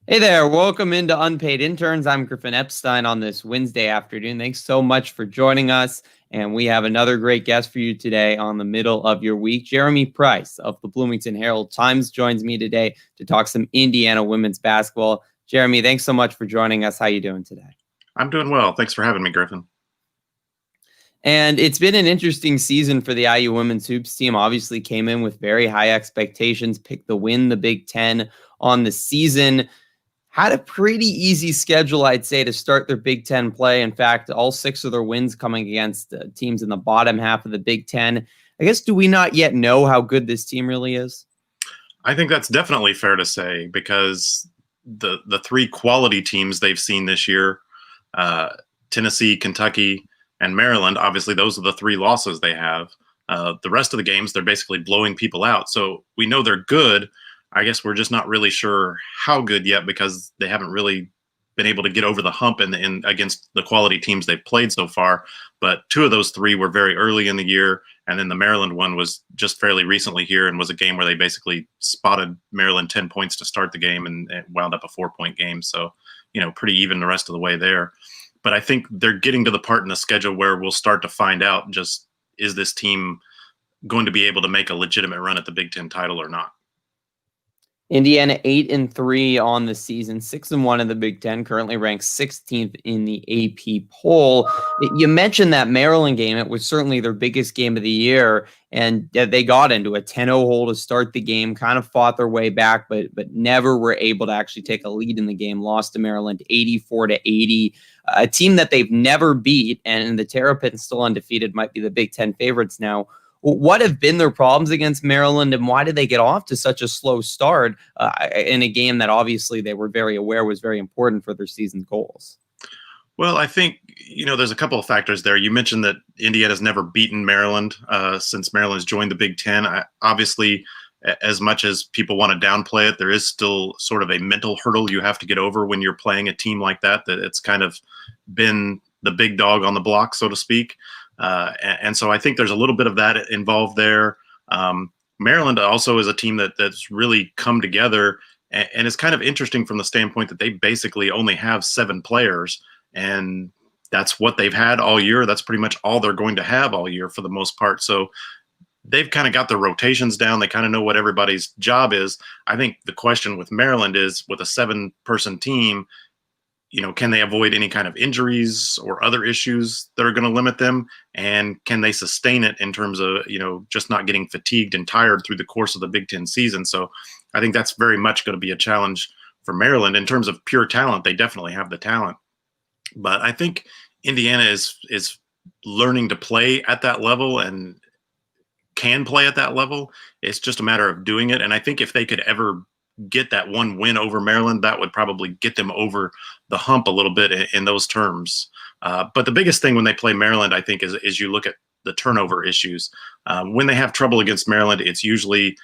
Hey there, welcome into Unpaid Interns. I'm Griffin Epstein on this Wednesday afternoon. Thanks so much for joining us. And we have another great guest for you today on the middle of your week. Jeremy Price of the Bloomington Herald-Times joins me today to talk some Indiana women's basketball. Jeremy, thanks so much for joining us. How you doing today? I'm doing well. Thanks for having me, Griffin. And it's been an interesting season for the IU women's hoops team. Obviously came in with very high expectations, picked the win, the Big Ten on the season. Had a pretty easy schedule, I'd say, to start their Big Ten play. In fact, all 6 of their wins coming against teams in the bottom half of the Big Ten. I guess, do we not yet know how good this team really is? I think that's definitely fair to say because the three quality teams they've seen this year, Tennessee, Kentucky, and Maryland, obviously those are the 3 losses they have. The rest of the games, they're basically blowing people out. So we know they're good. I guess we're just not really sure how good yet because they haven't really been able to get over the hump in against the quality teams they've played so far. But 2 of those 3 were very early in the year, and then the Maryland one was just fairly recently here and was a game where they basically spotted Maryland 10 points to start the game and it wound up a 4-point game. So, pretty even the rest of the way there. But I think they're getting to the part in the schedule where we'll start to find out just, is this team going to be able to make a legitimate run at the Big Ten title or not? Indiana 8-3 on the season, 6-1 in the Big Ten, currently ranked 16th in the AP poll. You mentioned that Maryland game. It was certainly their biggest game of the year, and they got into a 10-0 hole to start the game, kind of fought their way back, but never were able to actually take a lead in the game. Lost to Maryland 84-80, a team that they've never beat, and the Terrapins still undefeated, might be the Big Ten favorites now. What have been their problems against Maryland, and why did they get off to such a slow start in a game that obviously they were very aware was very important for their season goals? Well, I think, there's a couple of factors there. You mentioned that Indiana's never beaten Maryland since Maryland's joined the Big Ten. Obviously, as much as people want to downplay it, there is still sort of a mental hurdle you have to get over when you're playing a team like that it's kind of been the big dog on the block, so to speak. And so I think there's a little bit of that involved there. Maryland also is a team that's really come together, and it's kind of interesting from the standpoint that they basically only have 7 players, and that's what they've had all year. That's pretty much all they're going to have all year for the most part. So they've kind of got their rotations down. They kind of know what everybody's job is. I think the question with Maryland is, with a 7-person team, can they avoid any kind of injuries or other issues that are going to limit them? And can they sustain it in terms of, just not getting fatigued and tired through the course of the Big Ten season? So I think that's very much going to be a challenge for Maryland. In terms of pure talent, they definitely have the talent. But I think Indiana is learning to play at that level and can play at that level. It's just a matter of doing it. And I think if they could ever get that one win over Maryland, that would probably get them over the hump a little bit in those terms. But the biggest thing when they play Maryland, I think, is you look at the turnover issues. When they have trouble against Maryland, it's usually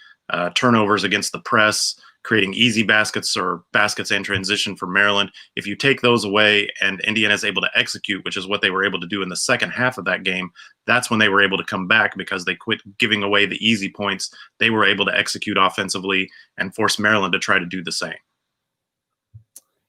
turnovers against the press, creating easy baskets or baskets in transition for Maryland. If you take those away and Indiana is able to execute, which is what they were able to do in the second half of that game, that's when they were able to come back because they quit giving away the easy points. They were able to execute offensively and force Maryland to try to do the same.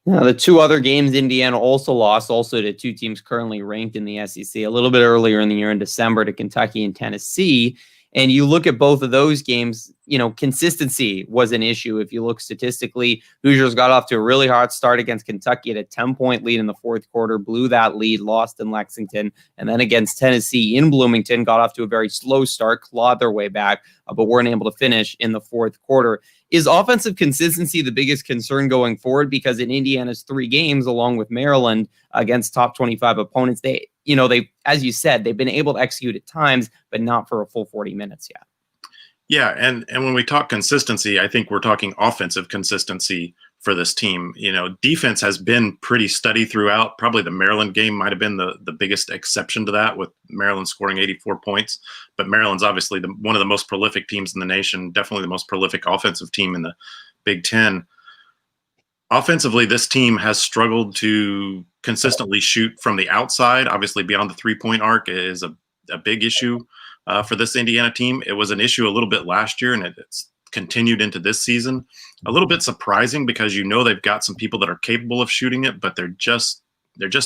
Now, the 2 other games Indiana also lost, also to 2 teams currently ranked in the SEC, a little bit earlier in the year in December, to Kentucky and Tennessee. And you look at both of those games, consistency was an issue. If you look statistically, Hoosiers got off to a really hard start against Kentucky at a 10-point lead in the 4th quarter, blew that lead, lost in Lexington. And then against Tennessee in Bloomington, got off to a very slow start, clawed their way back, but weren't able to finish in the 4th quarter. Is offensive consistency the biggest concern going forward? Because in Indiana's 3 games, along with Maryland, against top 25 opponents, they, as you said, they've been able to execute at times, but not for a full 40 minutes yet. Yeah, and when we talk consistency, I think we're talking offensive consistency for this team. Defense has been pretty steady throughout. Probably the Maryland game might have been the biggest exception to that, with Maryland scoring 84 points. But Maryland's obviously one of the most prolific teams in the nation, definitely the most prolific offensive team in the Big Ten. Offensively, this team has struggled to consistently shoot from the outside. Obviously, beyond the 3-point arc is a big issue for this Indiana team. It was an issue a little bit last year, and it's continued into this season. A little bit surprising because they've got some people that are capable of shooting it, but they're just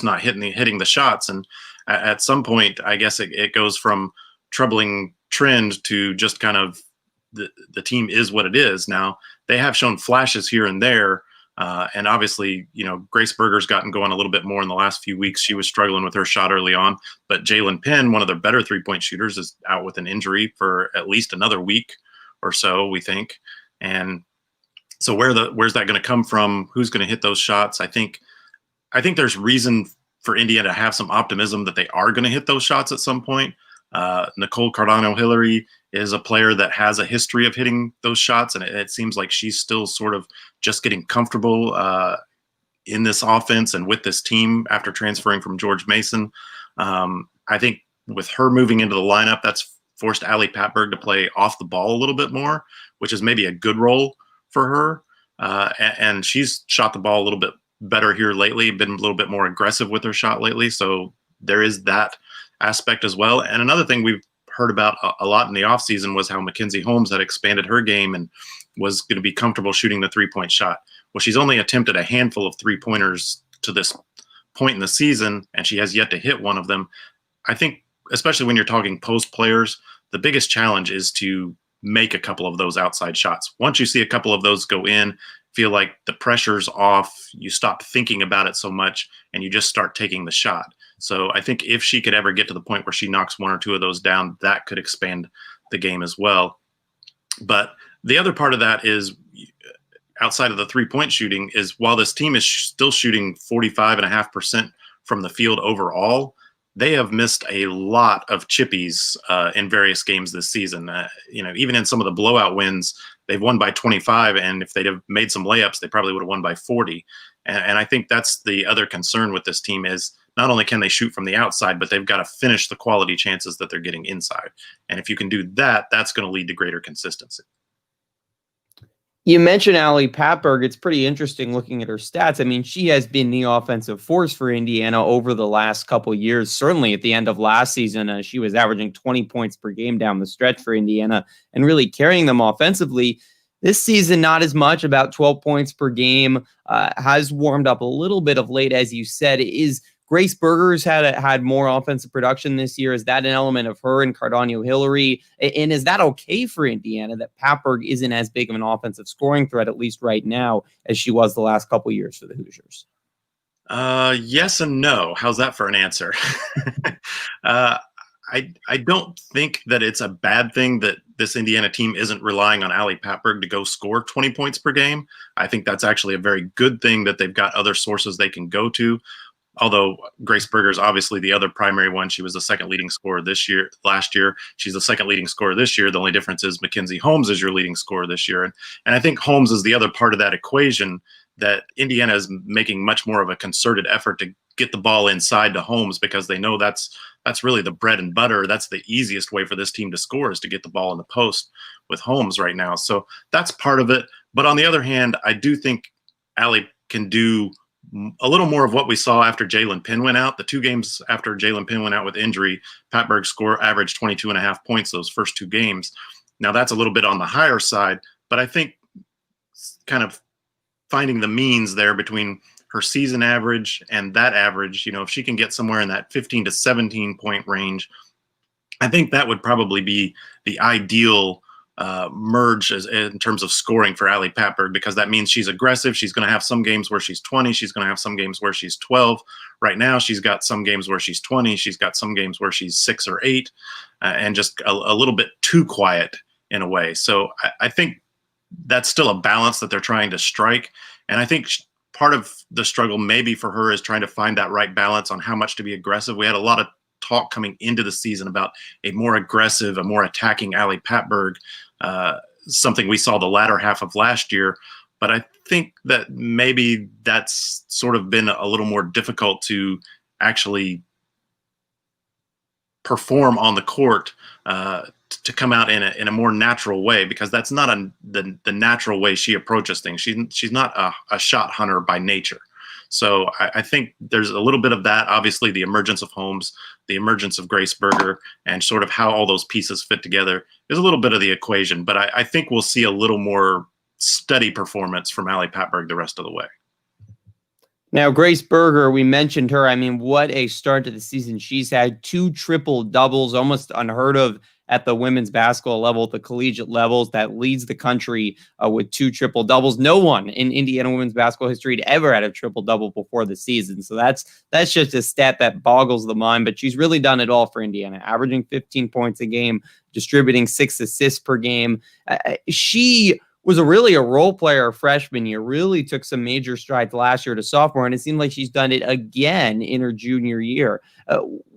not hitting the shots. And at some point, I guess it goes from troubling trend to just kind of the team is what it is. Now they have shown flashes here and there. And obviously, Grace Berger's gotten going a little bit more in the last few weeks. She was struggling with her shot early on, but Jalen Penn, one of their better 3-point shooters, is out with an injury for at least another week or so, we think. And so where's that going to come from? Who's going to hit those shots? I think there's reason for Indiana to have some optimism that they are going to hit those shots at some point. Nicole Cardano-Hillary is a player that has a history of hitting those shots, and it seems like she's still sort of just getting comfortable in this offense and with this team after transferring from George Mason. I think with her moving into the lineup, that's forced Ali Patberg to play off the ball a little bit more, which is maybe a good role for her. And she's shot the ball a little bit better here lately, been a little bit more aggressive with her shot lately. So there is that aspect as well. And another thing we've heard about a lot in the offseason was how Mackenzie Holmes had expanded her game and was going to be comfortable shooting the 3-point shot. Well, she's only attempted a handful of 3-pointers to this point in the season, and she has yet to hit one of them. I think, especially when you're talking post players, the biggest challenge is to make a couple of those outside shots. Once you see a couple of those go in, feel like the pressure's off, you stop thinking about it so much, and you just start taking the shot. So I think if she could ever get to the point where she knocks one or two of those down, that could expand the game as well. But the other part of that is, outside of the 3-point shooting, is while this team is still shooting 45.5% from the field overall, they have missed a lot of chippies in various games this season. Even in some of the blowout wins, they've won by 25, and if they'd have made some layups, they probably would have won by 40. And I think that's the other concern with this team is not only can they shoot from the outside, but they've got to finish the quality chances that they're getting inside. And if you can do that, that's going to lead to greater consistency. You mentioned Ali Patberg. It's pretty interesting looking at her stats. I mean, she has been the offensive force for Indiana over the last couple of years. Certainly at the end of last season, she was averaging 20 points per game down the stretch for Indiana and really carrying them offensively. This season, not as much, about 12 points per game, has warmed up a little bit of late, as you said. Is Grace Berger's had more offensive production this year? Is that an element of her and Cardano-Hillary? And is that okay for Indiana that Patberg isn't as big of an offensive scoring threat, at least right now, as she was the last couple of years for the Hoosiers? Yes and no. How's that for an answer? I don't think that it's a bad thing that this Indiana team isn't relying on Ali Patberg to go score 20 points per game. I think that's actually a very good thing that they've got other sources they can go to. Although Grace Berger is obviously the other primary one. She was the second leading scorer last year. She's the second leading scorer this year. The only difference is Mackenzie Holmes is your leading scorer this year. And I think Holmes is the other part of that equation, that Indiana is making much more of a concerted effort to get the ball inside to Holmes, because they know that's really the bread and butter. That's the easiest way for this team to score, is to get the ball in the post with Holmes right now. So that's part of it. But on the other hand, I do think Ali can do a little more of what we saw after Jalen Penn went out. The 2 games after Jalen Penn went out with injury, Patberg averaged 22.5 points those first 2 games. Now that's a little bit on the higher side, but I think kind of finding the means there between her season average and that average, if she can get somewhere in that 15 to 17 point range, I think that would probably be the ideal merge in terms of scoring for Ali Patberg, because that means she's aggressive. She's going to have some games where she's 20. She's going to have some games where she's 12. Right now, she's got some games where she's 20. She's got some games where she's 6 or 8, and just a little bit too quiet in a way. So I think that's still a balance that they're trying to strike. And I think part of the struggle maybe for her is trying to find that right balance on how much to be aggressive. We had a lot of talk coming into the season about a more aggressive, a more attacking Ali Patberg, something we saw the latter half of last year. But I think that maybe that's sort of been a little more difficult to actually perform on the court, to come out in a more natural way, because that's not the natural way she approaches things. She's not a shot hunter by nature. So I think there's a little bit of that. Obviously, the emergence of Holmes, the emergence of Grace Berger, and sort of how all those pieces fit together is a little bit of the equation. But I think we'll see a little more steady performance from Allie Patberg the rest of the way. Now, Grace Berger, we mentioned her. I mean, what a start to the season. She's had 2 triple doubles, almost unheard of at the women's basketball level, at the collegiate levels. That leads the country with 2 triple doubles. No one in Indiana women's basketball history had ever had a triple double before the season. So that's just a stat that boggles the mind. But she's really done it all for Indiana, averaging 15 points a game, distributing 6 assists per game. She was really a role player freshman year, really took some major strides last year to sophomore, and it seemed like she's done it again in her junior year.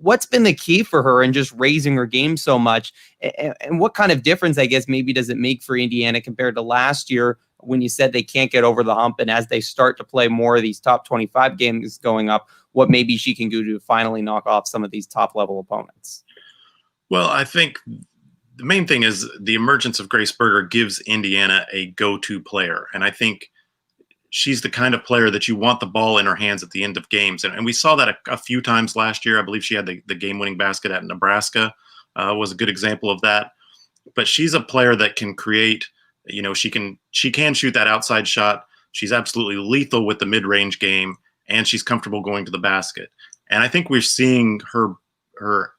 What's been the key for her in just raising her game so much? And what kind of difference, I guess, maybe does it make for Indiana compared to last year when you said they can't get over the hump, and as they start to play more of these top 25 games going up, what maybe she can do to finally knock off some of these top-level opponents? Well, I think the main thing is the emergence of Grace Berger gives Indiana a go-to player. And I think she's the kind of player that you want the ball in her hands at the end of games. And we saw that a few times last year. I believe she had the game-winning basket at Nebraska was a good example of that. But she's a player that can create, she can shoot that outside shot. She's absolutely lethal with the mid-range game, and she's comfortable going to the basket. And I think we're seeing her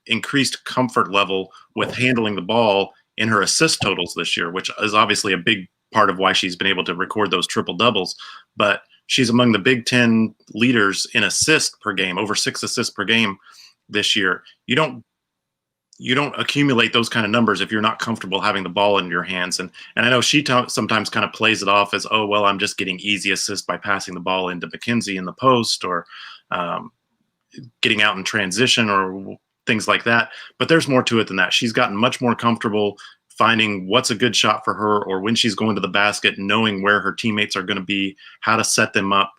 increased comfort level with handling the ball in her assist totals this year, which is obviously a big part of why she's been able to record those triple doubles. But she's among the Big Ten leaders in assists per game, over 6 assists per game this year. You don't accumulate those kind of numbers if you're not comfortable having the ball in your hands. And I know she sometimes kind of plays it off as, oh, well, I'm just getting easy assists by passing the ball into McKenzie in the post, or getting out in transition, or things like that. But there's more to it than that. She's gotten much more comfortable finding what's a good shot for her, or when she's going to the basket, knowing where her teammates are going to be, how to set them up,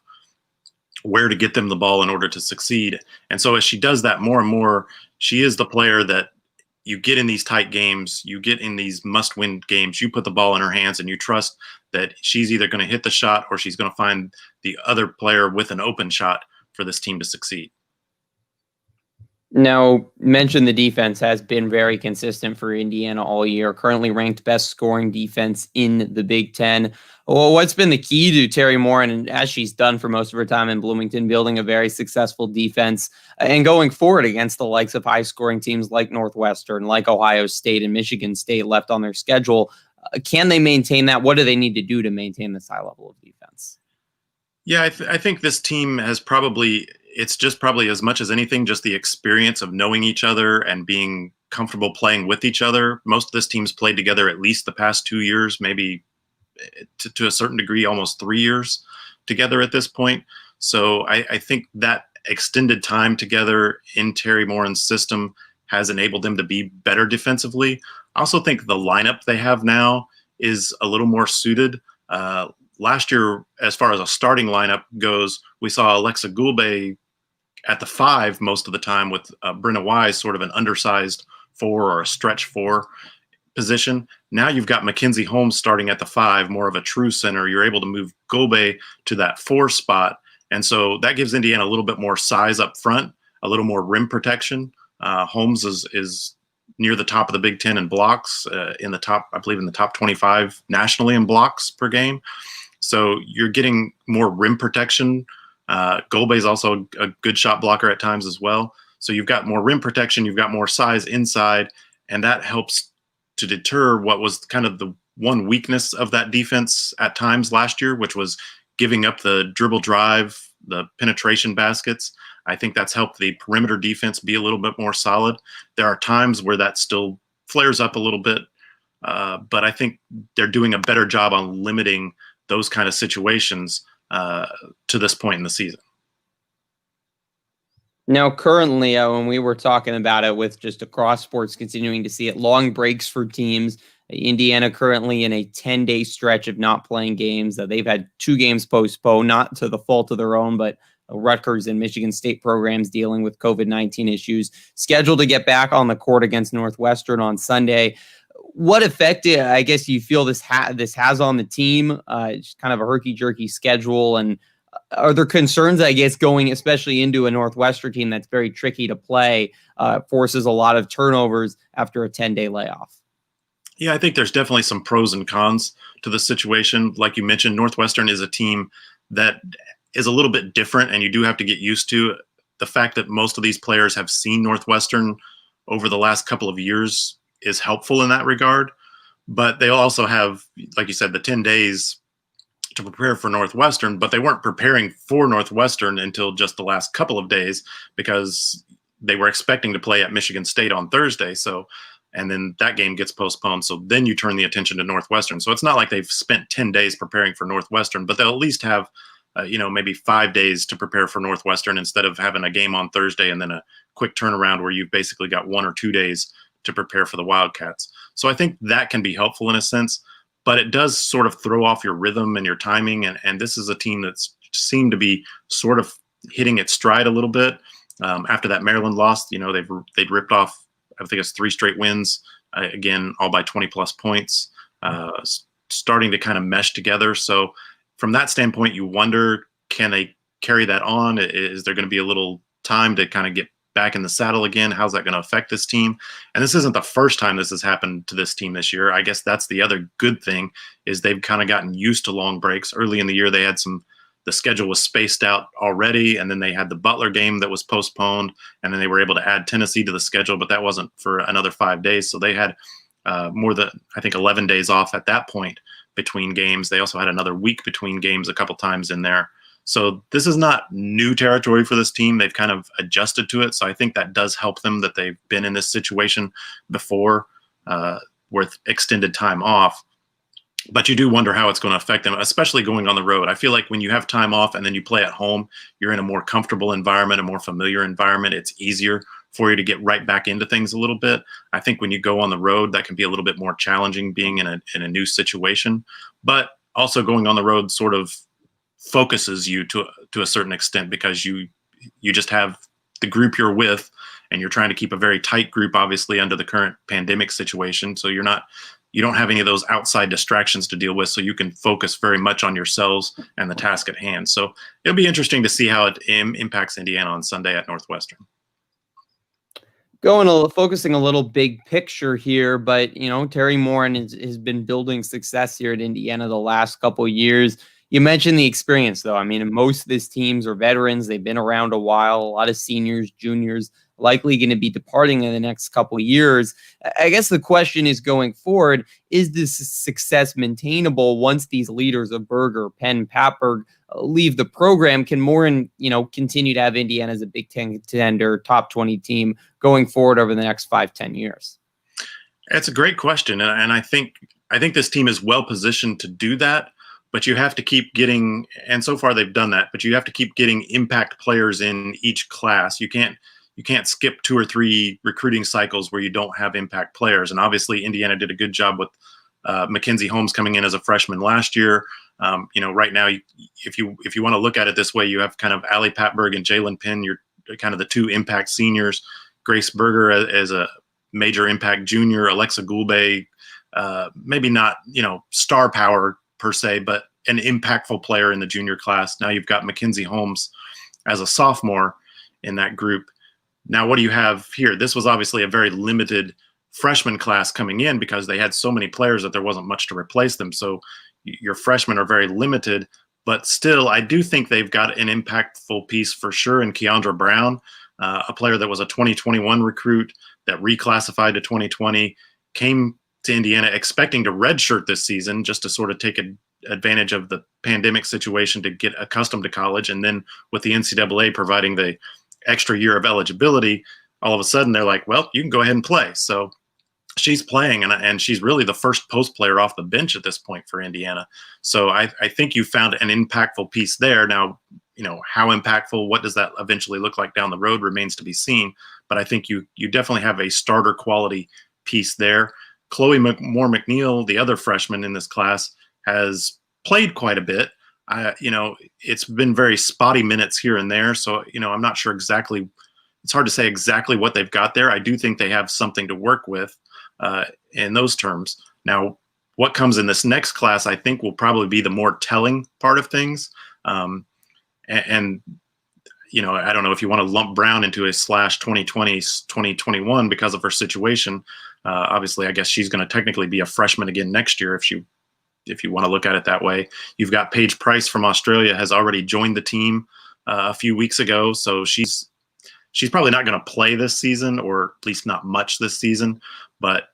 where to get them the ball in order to succeed. And so as she does that more and more, she is the player that you get in these tight games, you get in these must-win games, you put the ball in her hands and you trust that she's either going to hit the shot or she's going to find the other player with an open shot for this team to succeed. Now, mentioned the defense has been very consistent for Indiana all year, currently ranked best scoring defense in the Big Ten. Well, what's been the key to Terry Moore, and as she's done for most of her time in Bloomington, building a very successful defense and going forward against the likes of high-scoring teams like Northwestern, like Ohio State and Michigan State left on their schedule? Can they maintain that? What do they need to do to maintain this high level of defense? Yeah, I think this team has probably as much as anything, just the experience of knowing each other and being comfortable playing with each other. Most of this team's played together at least the past 2 years, maybe to a certain degree, almost 3 years together at this point. So I think that extended time together in Terry Moran's system has enabled them to be better defensively. I also think the lineup they have now is a little more suited. Last year, as far as a starting lineup goes, we saw Alexa Gulbe at the 5 most of the time, with Brenna Wise sort of an undersized 4 or a stretch 4 position. Now you've got Mackenzie Holmes starting at the 5, more of a true center. You're able to move Gulbe to that 4 spot. And so that gives Indiana a little bit more size up front, a little more rim protection. Holmes is near the top of the Big Ten in blocks, I believe in the top 25 nationally in blocks per game. So you're getting more rim protection. Gulbe is also a good shot blocker at times as well. So you've got more rim protection, you've got more size inside, and that helps to deter what was kind of the one weakness of that defense at times last year, which was giving up the dribble drive, the penetration baskets. I think that's helped the perimeter defense be a little bit more solid. There are times where that still flares up a little bit, but I think they're doing a better job on limiting those kind of situations to this point in the season. Now, currently, when we were talking about it with just across sports, continuing to see it, long breaks for teams. Indiana currently in a 10-day stretch of not playing games. They've had 2 games postponed, not to the fault of their own, but Rutgers and Michigan State programs dealing with COVID-19 issues. Scheduled to get back on the court against Northwestern on Sunday. What effect, I guess, you feel this has on the team? It's kind of a herky-jerky schedule, and Are there concerns, I guess, going especially into a Northwestern team that's very tricky to play, forces a lot of turnovers after a 10-day layoff? Yeah, I think there's definitely some pros and cons to the situation. Like you mentioned, Northwestern is a team that is a little bit different, and you do have to get used to the fact that most of these players have seen Northwestern over the last couple of years is helpful in that regard. But they also have, like you said, the 10 days to prepare for Northwestern, but they weren't preparing for Northwestern until just the last couple of days because they were expecting to play at Michigan State on Thursday. So, and then that game gets postponed. So then you turn the attention to Northwestern. So it's not like they've spent 10 days preparing for Northwestern, but they'll at least have, maybe 5 days to prepare for Northwestern instead of having a game on Thursday and then a quick turnaround where you've basically got 1 or 2 days to prepare for the Wildcats. So I think that can be helpful in a sense, but it does sort of throw off your rhythm and your timing. And this is a team that's seemed to be sort of hitting its stride a little bit. After that Maryland loss, they'd ripped off, I think it's 3 straight wins, again, all by 20 plus points, starting to kind of mesh together. So from that standpoint, you wonder, can they carry that on? Is there going to be a little time to kind of get back in the saddle again? How's that going to affect this team? And this isn't the first time this has happened to this team this year. I guess that's the other good thing, is they've kind of gotten used to long breaks. Early in the year, they had the schedule was spaced out already, and then they had the Butler game that was postponed, and then they were able to add Tennessee to the schedule, but that wasn't for another 5 days. So they had more than, I think, 11 days off at that point between games. They also had another week between games a couple times in there. So this is not new territory for this team. They've kind of adjusted to it. So I think that does help them that they've been in this situation before with extended time off. But you do wonder how it's going to affect them, especially going on the road. I feel like when you have time off and then you play at home, you're in a more comfortable environment, a more familiar environment. It's easier for you to get right back into things a little bit. I think when you go on the road, that can be a little bit more challenging being in a new situation. But also going on the road sort of focuses you to a certain extent, because you just have the group you're with, and you're trying to keep a very tight group, obviously, under the current pandemic situation. So you don't have any of those outside distractions to deal with, so you can focus very much on yourselves and the task at hand. So it'll be interesting to see how it impacts Indiana on Sunday at Northwestern. Focusing a little big picture here, but Terry Morin has been building success here at Indiana the last couple of years. You mentioned the experience, though. I mean, most of these teams are veterans. They've been around a while. A lot of seniors, juniors, likely going to be departing in the next couple of years. I guess the question is, going forward, is this success maintainable once these leaders of Berger, Penn, Patberg leave the program? Can Morin, continue to have Indiana as a Big Ten contender, top 20 team going forward over the next 5-10 years? It's a great question, and I think this team is well positioned to do that. But you have to keep getting, and so far they've done that, but you have to keep getting impact players in each class. You can't skip 2 or 3 recruiting cycles where you don't have impact players. And obviously Indiana did a good job with Mackenzie Holmes coming in as a freshman last year. Right now, if you want to look at it this way, you have kind of Ali Patberg and Jalen Penn. You're kind of the 2 impact seniors. Grace Berger as a major impact junior. Alexa Gulbe, maybe not star power per se, but an impactful player in the junior class. Now you've got Mackenzie Holmes as a sophomore in that group. Now, what do you have here? This was obviously a very limited freshman class coming in because they had so many players that there wasn't much to replace them. So your freshmen are very limited, but still, I do think they've got an impactful piece for sure in Keiondra Brown, a player that was a 2021 recruit that reclassified to 2020, came to Indiana expecting to redshirt this season just to sort of take advantage of the pandemic situation to get accustomed to college. And then with the NCAA providing the extra year of eligibility, all of a sudden they're like, well, you can go ahead and play. So she's playing, and she's really the first post player off the bench at this point for Indiana. So I think you found an impactful piece there. Now, how impactful, what does that eventually look like down the road remains to be seen. But I think you definitely have a starter quality piece there. Chloe Moore McNeil, the other freshman in this class, has played quite a bit. It's been very spotty minutes here and there. So, I'm not sure exactly. It's hard to say exactly what they've got there. I do think they have something to work with in those terms. Now, what comes in this next class, I think, will probably be the more telling part of things. And I don't know if you want to lump Brown into a /2020/2021 because of her situation. Obviously, I guess she's going to technically be a freshman again next year if you want to look at it that way. You've got Paige Price from Australia has already joined the team a few weeks ago, so she's probably not going to play this season, or at least not much this season. But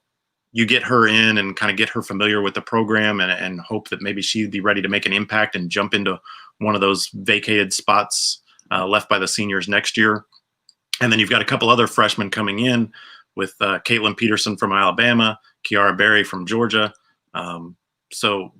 you get her in and kind of get her familiar with the program, and hope that maybe she'd be ready to make an impact and jump into one of those vacated spots left by the seniors next year. And then you've got a couple other freshmen coming in with Caitlin Peterson from Alabama, Kiara Berry from Georgia. So,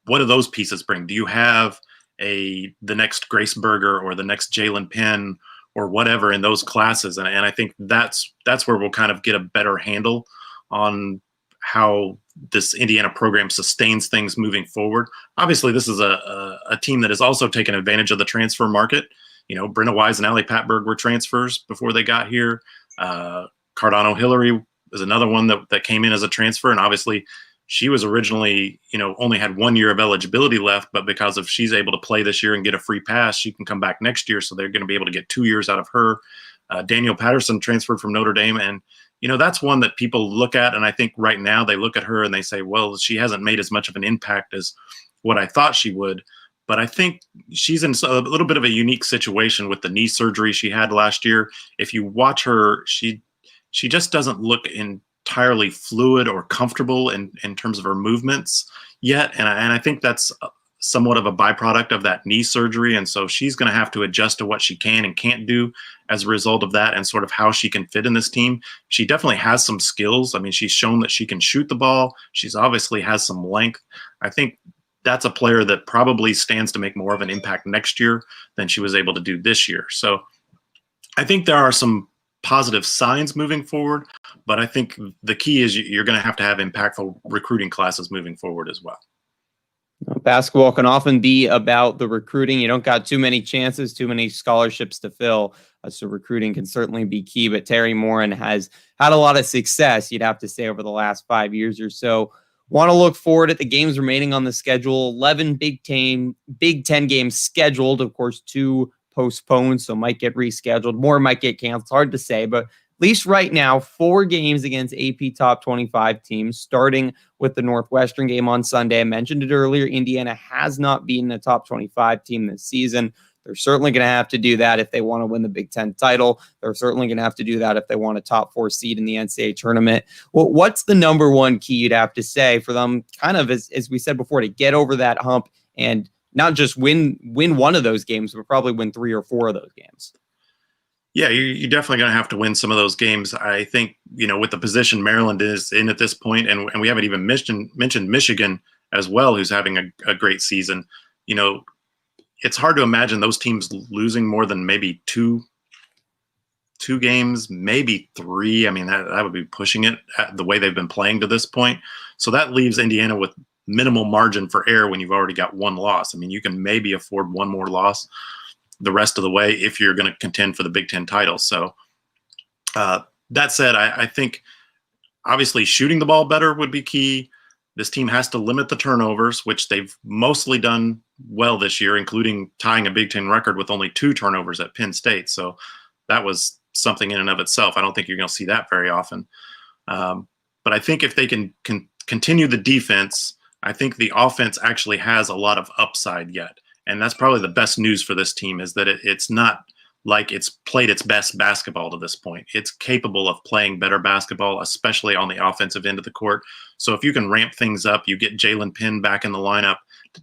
what do those pieces bring? Do you have the next Grace Berger or the next Jalen Penn or whatever in those classes? And I think that's where we'll kind of get a better handle on how this Indiana program sustains things moving forward. Obviously, this is a team that has also taken advantage of the transfer market. Brenna Wise and Allie Patberg were transfers before they got here. Cardano Hillary is another one that came in as a transfer. And obviously she was originally, only had 1 year of eligibility left, but because of she's able to play this year and get a free pass, she can come back next year. So they're going to be able to get 2 years out of her. Danielle Patterson transferred from Notre Dame. And, that's one that people look at. And I think right now they look at her and they say, well, she hasn't made as much of an impact as what I thought she would. But I think she's in a little bit of a unique situation with the knee surgery she had last year. If you watch her, she just doesn't look entirely fluid or comfortable in terms of her movements yet. And I think that's somewhat of a byproduct of that knee surgery. And so she's going to have to adjust to what she can and can't do as a result of that, and sort of how she can fit in this team. She definitely has some skills. I mean, she's shown that she can shoot the ball. She's obviously has some length. I think that's a player that probably stands to make more of an impact next year than she was able to do this year. So I think there are some positive signs moving forward, but I think the key is you're going to have impactful recruiting classes moving forward as well. Basketball can often be about the recruiting. You don't got too many chances, too many scholarships to fill. So recruiting can certainly be key, but Teri Moren has had a lot of success, you'd have to say, over the last 5 years or so. Want to look forward at the games remaining on the schedule. 11 Big Ten games scheduled. Of course, 2 postponed, so might get rescheduled. More might get canceled. Hard to say, but at least right now, 4 games against AP Top 25 teams, starting with the Northwestern game on Sunday. I mentioned it earlier. Indiana has not beaten a Top 25 team this season. They're certainly going to have to do that if they want to win the Big Ten title. They're certainly going to have to do that if they want a top 4 seed in the NCAA tournament. Well, what's the number one key, you'd have to say, for them, kind of as we said before, to get over that hump and not just win one of those games, but probably win 3 or 4 of those games? Yeah, you're definitely going to have to win some of those games. I think, with the position Maryland is in at this point, and we haven't even mentioned Michigan as well, who's having a great season. It's hard to imagine those teams losing more than maybe two games, maybe 3. I mean, that would be pushing it the way they've been playing to this point. So that leaves Indiana with minimal margin for error when you've already got 1 loss. I mean, you can maybe afford 1 more loss the rest of the way if you're going to contend for the Big Ten title. So that said, I think obviously shooting the ball better would be key. This team has to limit the turnovers, which they've mostly done well this year, including tying a Big Ten record with only 2 turnovers at Penn State. So that was something in and of itself. I don't think you're going to see that very often. But I think if they can continue the defense, I think the offense actually has a lot of upside yet. And that's probably the best news for this team, is that it's not like it's played its best basketball to this point. It's capable of playing better basketball, especially on the offensive end of the court. So if you can ramp things up, you get Jalen Penn back in the lineup,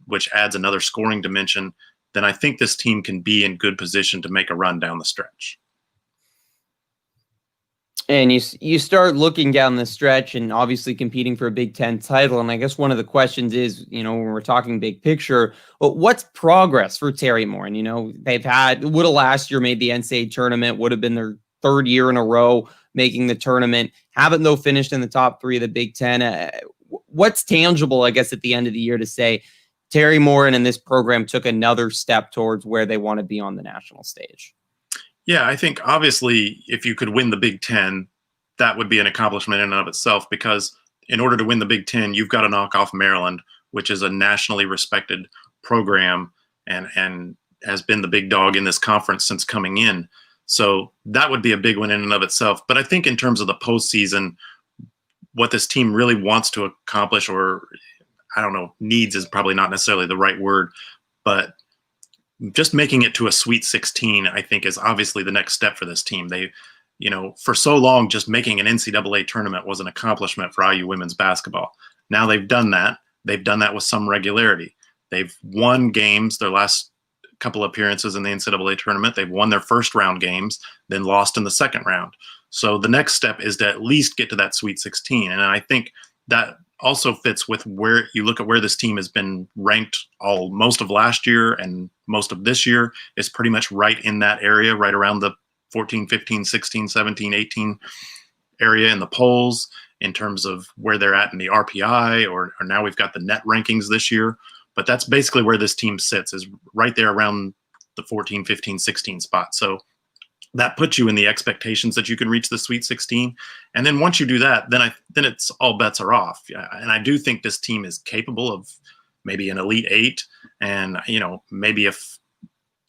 which adds another scoring dimension, then I think this team can be in good position to make a run down the stretch. And you start looking down the stretch and obviously competing for a Big Ten title. And I guess one of the questions is, when we're talking big picture, well, what's progress for Teri Moren? They've would have last year made the NCAA tournament, would have been their 3rd year in a row making the tournament. Haven't, though, finished in the top 3 of the Big Ten. What's tangible, I guess, at the end of the year to say Teri Moren and this program took another step towards where they want to be on the national stage? Yeah, I think obviously if you could win the Big Ten, that would be an accomplishment in and of itself, because in order to win the Big Ten, you've got to knock off Maryland, which is a nationally respected program and has been the big dog in this conference since coming in. So that would be a big one in and of itself. But I think in terms of the postseason, what this team really wants to accomplish, or I don't know, needs is probably not necessarily the right word, but just making it to a Sweet 16, I think, is obviously the next step for this team. They, for so long, just making an NCAA tournament was an accomplishment for IU women's basketball. Now they've done that. They've done that with some regularity. They've won games, their last couple appearances in the NCAA tournament. They've won their first round games, then lost in the second round. So the next step is to at least get to that Sweet 16. And I think that also fits with where you look at where this team has been ranked most of last year and most of this year is pretty much right in that area, right around the 14, 15, 16, 17, 18 area in the polls in terms of where they're at in the RPI, or now we've got the net rankings this year. But that's basically where this team sits, is right there around the 14, 15, 16 spot. So that puts you in the expectations that you can reach the Sweet 16. And then once you do that, then it's all bets are off. And I do think this team is capable of maybe an Elite Eight. And, maybe if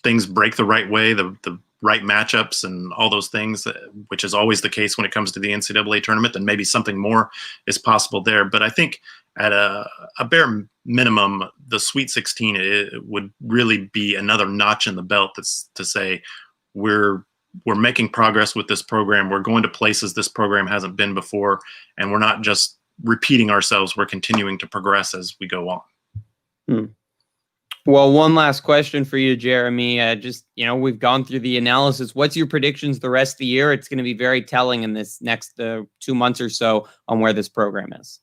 things break the right way, the right matchups and all those things, which is always the case when it comes to the NCAA tournament, then maybe something more is possible there. But I think at a bare minimum, the Sweet 16 it would really be another notch in the belt to say we're making progress with this program. We're going to places this program hasn't been before, and we're not just repeating ourselves. We're continuing to progress as we go on. Well, one last question for you, Jeremy. We've gone through the analysis. What's your predictions the rest of the year? It's going to be very telling in this next 2 months or so on where this program is.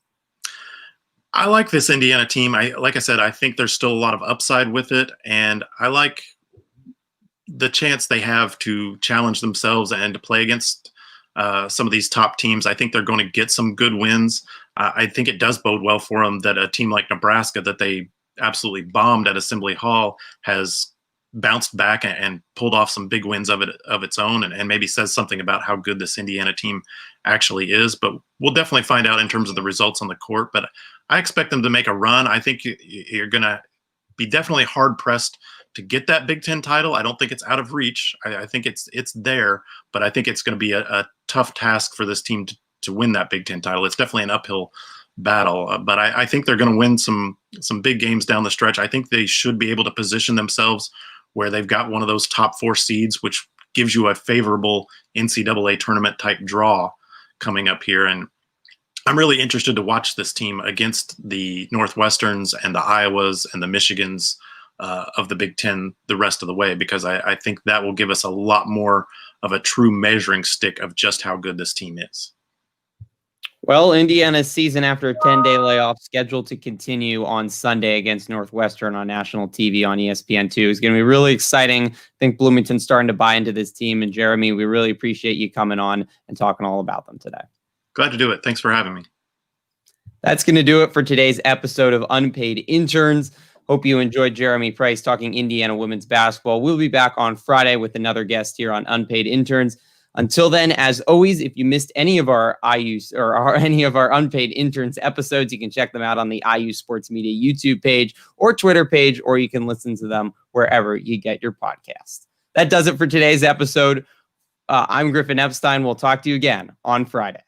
I like this Indiana team. Like I said, I think there's still a lot of upside with it, and I like the chance they have to challenge themselves and to play against some of these top teams. I think they're going to get some good wins. I think it does bode well for them that a team like Nebraska, that they absolutely bombed at Assembly Hall, has bounced back and pulled off some big wins of its own, and maybe says something about how good this Indiana team actually is. But we'll definitely find out in terms of the results on the court. But I expect them to make a run. I think you're going to be definitely hard pressed to get that Big Ten title. I don't think it's out of reach. I think it's there, but I think it's going to be a tough task for this team to win that Big Ten title. It's definitely an uphill battle, but I think they're going to win some big games down the stretch. I think they should be able to position themselves where they've got one of those top 4 seeds, which gives you a favorable NCAA tournament type draw coming up here. And I'm really interested to watch this team against the Northwesterns and the Iowas and the Michigans of the Big Ten the rest of the way, because I think that will give us a lot more of a true measuring stick of just how good this team is. Well, Indiana's season after a 10-day layoff, scheduled to continue on Sunday against Northwestern on national TV on ESPN2. It's going to be really exciting. I think Bloomington's starting to buy into this team. And Jeremy, we really appreciate you coming on and talking all about them today. Glad to do it. Thanks for having me. That's going to do it for today's episode of Unpaid Interns. Hope you enjoyed Jeremy Price talking Indiana women's basketball. We'll be back on Friday with another guest here on Unpaid Interns. Until then, as always, if you missed any of our any of our Unpaid Interns episodes, you can check them out on the IU Sports Media YouTube page or Twitter page, or you can listen to them wherever you get your podcasts. That does it for today's episode. I'm Griffin Epstein. We'll talk to you again on Friday.